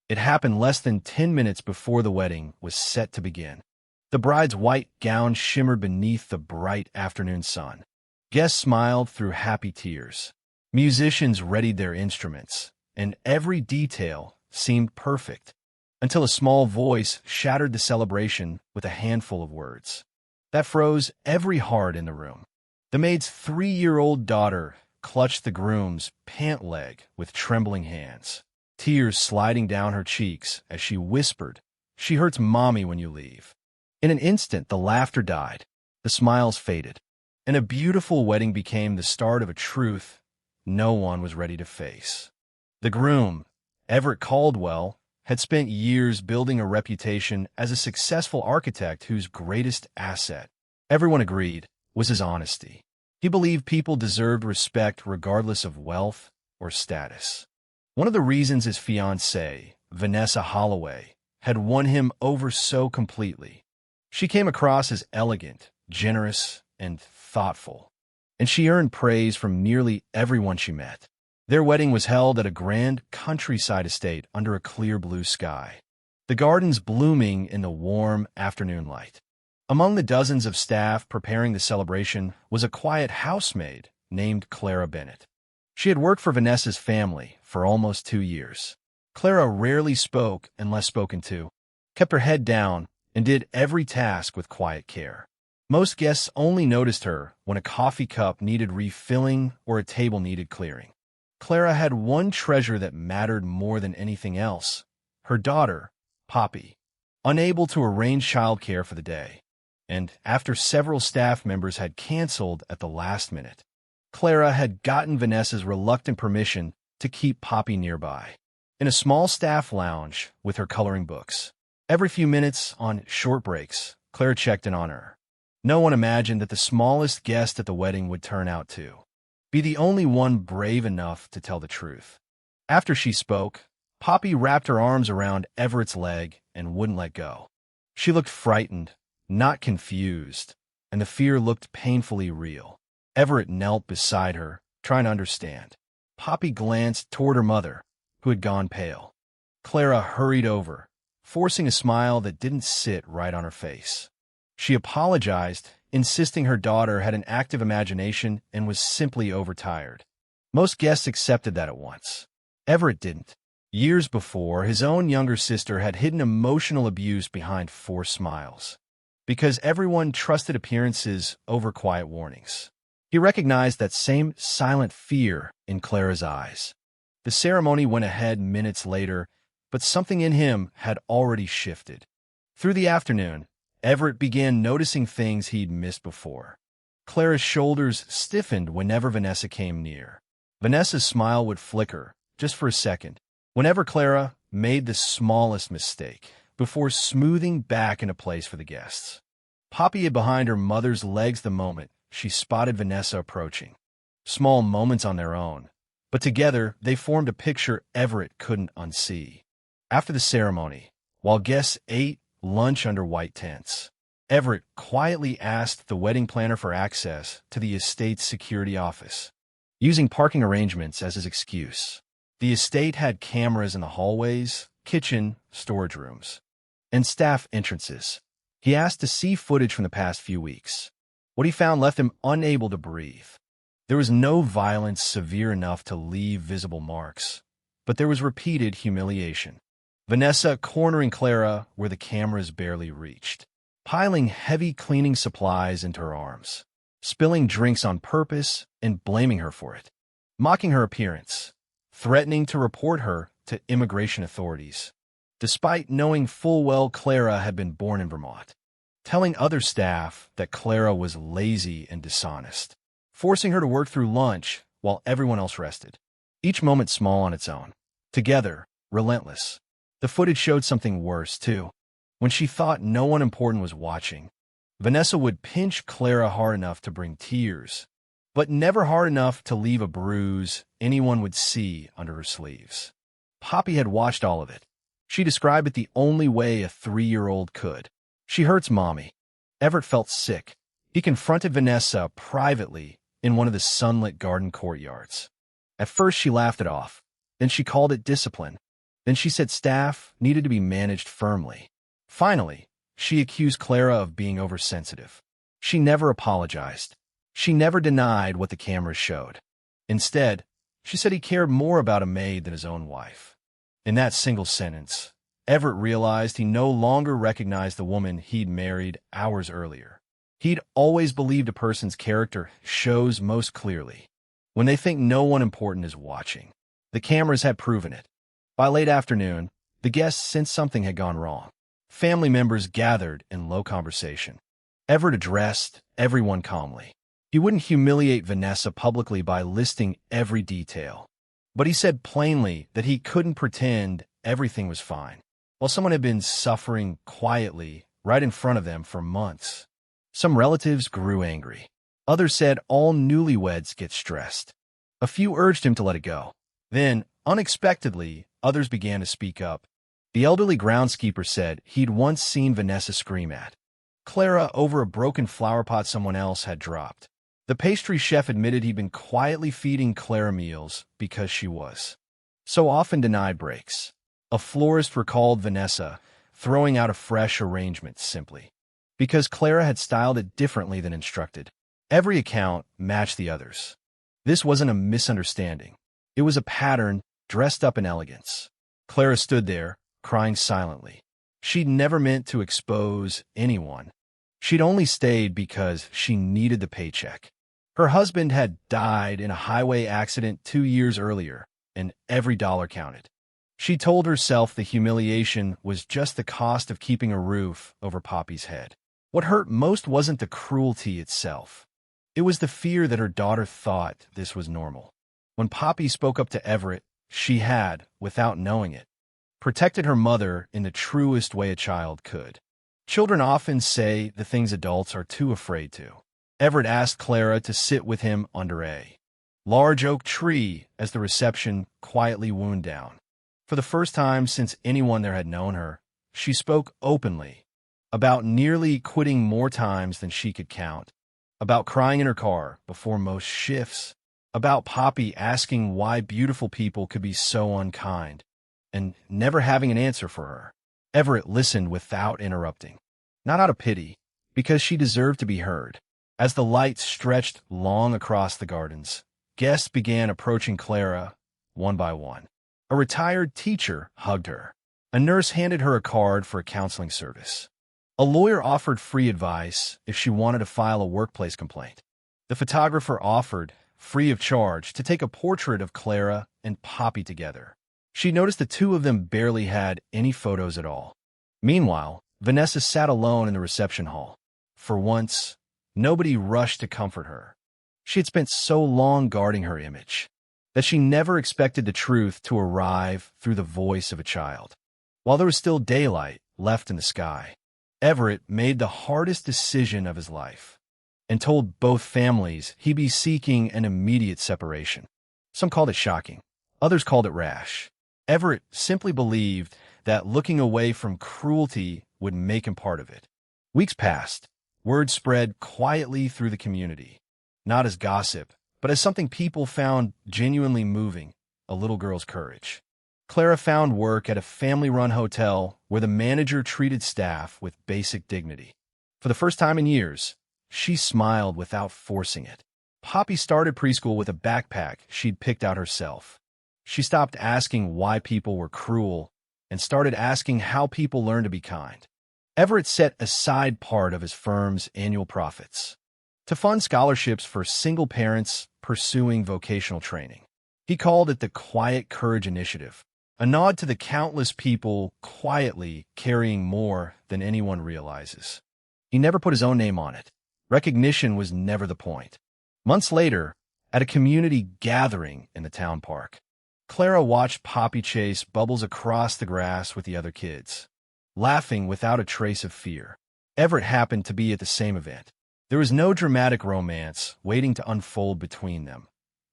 It happened less than 10 minutes before the wedding was set to begin. The bride's white gown shimmered beneath the bright afternoon sun. Guests smiled through happy tears. Musicians readied their instruments, and every detail seemed perfect, until a small voice shattered the celebration with a handful of words that froze every heart in the room. The maid's 3-year-old daughter clutched the groom's pant leg with trembling hands, tears sliding down her cheeks as she whispered, "She hurts mommy when you leave." In an instant, the laughter died, the smiles faded, and a beautiful wedding became the start of a truth no one was ready to face. The groom, Everett Caldwell, had spent years building a reputation as a successful architect whose greatest asset, everyone agreed, was his honesty. He believed people deserved respect regardless of wealth or status. One of the reasons his fiancée, Vanessa Holloway, had won him over so completely. She came across as elegant, generous, and thoughtful, and she earned praise from nearly everyone she met. Their wedding was held at a grand countryside estate under a clear blue sky, the gardens blooming in the warm afternoon light. Among the dozens of staff preparing the celebration was a quiet housemaid named Clara Bennett. She had worked for Vanessa's family for almost 2 years. Clara rarely spoke unless spoken to, kept her head down, and did every task with quiet care. Most guests only noticed her when a coffee cup needed refilling or a table needed clearing. Clara had one treasure that mattered more than anything else: her daughter, Poppy. Unable to arrange childcare for the day, and after several staff members had canceled at the last minute, Clara had gotten Vanessa's reluctant permission to keep Poppy nearby, in a small staff lounge with her coloring books. Every few minutes, on short breaks, Clara checked in on her. No one imagined that the smallest guest at the wedding would turn out to be the only one brave enough to tell the truth. After she spoke, Poppy wrapped her arms around Everett's leg and wouldn't let go. She looked frightened, not confused, and the fear looked painfully real. Everett knelt beside her, trying to understand. Poppy glanced toward her mother, who had gone pale. Clara hurried over, forcing a smile that didn't sit right on her face. She apologized, insisting her daughter had an active imagination and was simply overtired. Most guests accepted that at once. Everett didn't. Years before, his own younger sister had hidden emotional abuse behind forced smiles, because everyone trusted appearances over quiet warnings. He recognized that same silent fear in Clara's eyes. The ceremony went ahead minutes later, but something in him had already shifted. Through the afternoon, Everett began noticing things he'd missed before. Clara's shoulders stiffened whenever Vanessa came near. Vanessa's smile would flicker, just for a second, whenever Clara made the smallest mistake, before smoothing back into place for the guests. Poppy hid behind her mother's legs the moment she spotted Vanessa approaching. Small moments on their own, but together they formed a picture Everett couldn't unsee. After the ceremony, while guests ate lunch under white tents, Everett quietly asked the wedding planner for access to the estate's security office, using parking arrangements as his excuse. The estate had cameras in the hallways, kitchen, storage rooms, and staff entrances. He asked to see footage from the past few weeks. What he found left him unable to breathe. There was no violence severe enough to leave visible marks, but there was repeated humiliation. Vanessa cornering Clara where the cameras barely reached, piling heavy cleaning supplies into her arms, spilling drinks on purpose and blaming her for it, mocking her appearance, threatening to report her to immigration authorities, despite knowing full well Clara had been born in Vermont, telling other staff that Clara was lazy and dishonest, forcing her to work through lunch while everyone else rested. Each moment small on its own, together, relentless. The footage showed something worse, too. When she thought no one important was watching, Vanessa would pinch Clara hard enough to bring tears, but never hard enough to leave a bruise anyone would see under her sleeves. Poppy had watched all of it. She described it the only way a 3-year-old could. "She hurts mommy." Everett felt sick. He confronted Vanessa privately in one of the sunlit garden courtyards. At first she laughed it off. Then she called it discipline. Then she said staff needed to be managed firmly. Finally, she accused Clara of being oversensitive. She never apologized. She never denied what the cameras showed. Instead, she said he cared more about a maid than his own wife. In that single sentence, Everett realized he no longer recognized the woman he'd married hours earlier. He'd always believed a person's character shows most clearly when they think no one important is watching. The cameras had proven it. By late afternoon, the guests sensed something had gone wrong. Family members gathered in low conversation. Everett addressed everyone calmly. He wouldn't humiliate Vanessa publicly by listing every detail, but he said plainly that he couldn't pretend everything was fine, while someone had been suffering quietly right in front of them for months. Some relatives grew angry. Others said all newlyweds get stressed. A few urged him to let it go. Then, unexpectedly, others began to speak up. The elderly groundskeeper said he'd once seen Vanessa scream at Clara over a broken flower pot someone else had dropped. The pastry chef admitted he'd been quietly feeding Clara meals because she was so often denied breaks. A florist recalled Vanessa throwing out a fresh arrangement simply because Clara had styled it differently than instructed. Every account matched the others. This wasn't a misunderstanding. It was a pattern dressed up in elegance. Clara stood there, crying silently. She'd never meant to expose anyone. She'd only stayed because she needed the paycheck. Her husband had died in a highway accident 2 years earlier, and every dollar counted. She told herself the humiliation was just the cost of keeping a roof over Poppy's head. What hurt most wasn't the cruelty itself. It was the fear that her daughter thought this was normal. When Poppy spoke up to Everett, she had, without knowing it, protected her mother in the truest way a child could. Children often say the things adults are too afraid to. Everett asked Clara to sit with him under a large oak tree as the reception quietly wound down. For the first time since anyone there had known her, she spoke openly about nearly quitting more times than she could count, about crying in her car before most shifts, about Poppy asking why beautiful people could be so unkind, and never having an answer for her. Everett listened without interrupting, not out of pity, because she deserved to be heard. As the lights stretched long across the gardens, guests began approaching Clara one by one. A retired teacher hugged her. A nurse handed her a card for a counseling service. A lawyer offered free advice if she wanted to file a workplace complaint. The photographer offered, free of charge, to take a portrait of Clara and Poppy together. She noticed the two of them barely had any photos at all. Meanwhile, Vanessa sat alone in the reception hall. For once, nobody rushed to comfort her. She had spent so long guarding her image that she never expected the truth to arrive through the voice of a child. While there was still daylight left in the sky, Everett made the hardest decision of his life and told both families he'd be seeking an immediate separation. Some called it shocking. Others called it rash. Everett simply believed that looking away from cruelty would make him part of it. Weeks passed. Word spread quietly through the community, not as gossip, but as something people found genuinely moving, a little girl's courage. Clara found work at a family-run hotel where the manager treated staff with basic dignity. For the first time in years, she smiled without forcing it. Poppy started preschool with a backpack she'd picked out herself. She stopped asking why people were cruel and started asking how people learn to be kind. Everett set aside part of his firm's annual profits to fund scholarships for single parents pursuing vocational training. He called it the Quiet Courage Initiative, a nod to the countless people quietly carrying more than anyone realizes. He never put his own name on it. Recognition was never the point. Months later, at a community gathering in the town park, Clara watched Poppy chase bubbles across the grass with the other kids, laughing without a trace of fear. Everett happened to be at the same event. There was no dramatic romance waiting to unfold between them.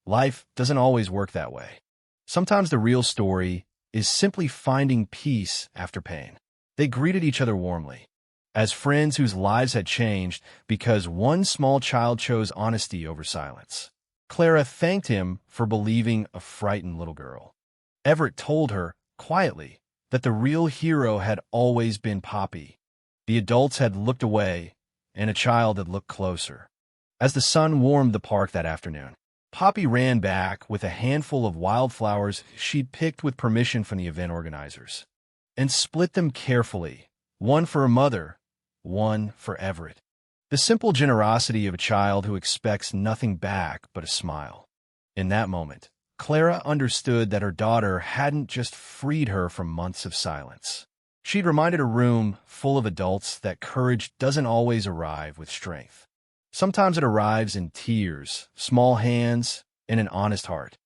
Life doesn't always work that way. Sometimes the real story is simply finding peace after pain. They greeted each other warmly, as friends whose lives had changed because one small child chose honesty over silence. Clara thanked him for believing a frightened little girl. Everett told her quietly, that the real hero had always been Poppy. The adults had looked away, and a child had looked closer. As the sun warmed the park that afternoon, Poppy ran back with a handful of wildflowers she'd picked with permission from the event organizers, and split them carefully, one for her mother, one for Everett. The simple generosity of a child who expects nothing back but a smile. In that moment, Clara understood that her daughter hadn't just freed her from months of silence. She'd reminded a room full of adults that courage doesn't always arrive with strength. Sometimes it arrives in tears, small hands, and an honest heart.